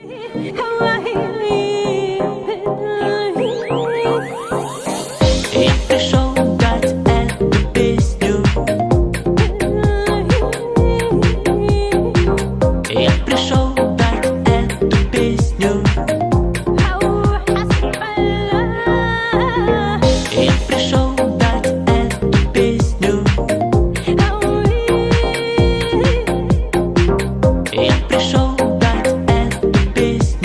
Я пришел дать эту песню. Я пришел дать эту песню. Я пришел дать эту песню. Я пришел дать эту песню.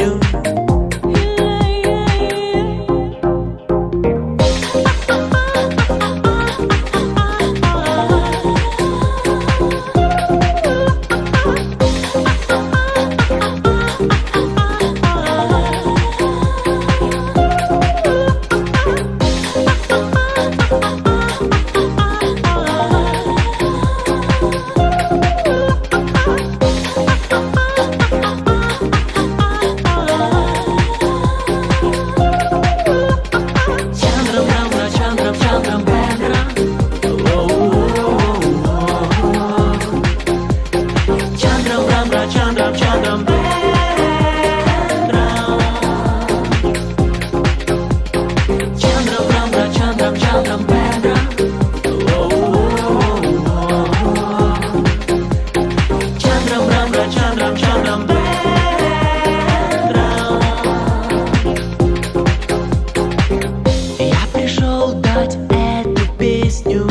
Я пришел дать эту песню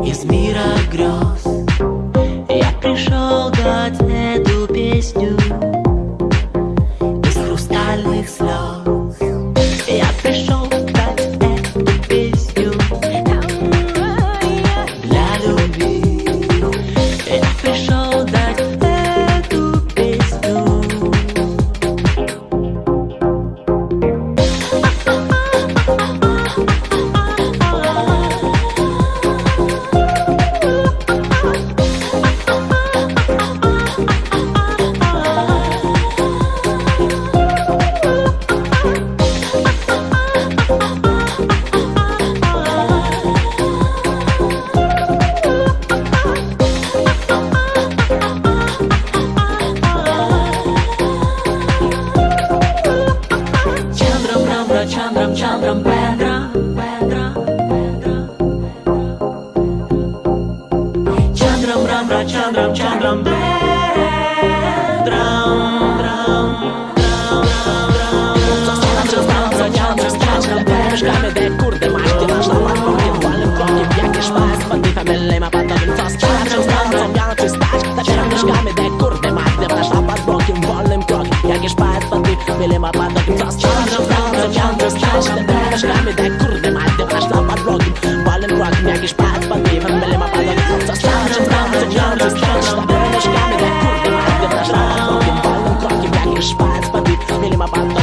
из мира грез. Я пришел дать эту песню из хрустальных слез. Я пришел дать эту песню для любви. Я пришел дать эту песню. Чандрам Бендра, Бендра, Бендра. Чандрам Бендра. Де курди мать, ти нашла парком, валим кроків, як і шпас, бандитами лима падовим цос. Чандрам станцом, я наче стач, та черемішками, де курди мать, ти нашла парком, валим кроків, як і шпас, бандитами лима падовим цос. Чандрам станцом, я наче стач, та черемішками, де курди мать, ти нашла парком, валим кроків, як і шпас, бандитами лима падовим цос. Чандрам станцом, я наче стач, та черемішками, де курди мать, ти нашла парком, валим кроків, як і шпас, бандитами лима падовим цос.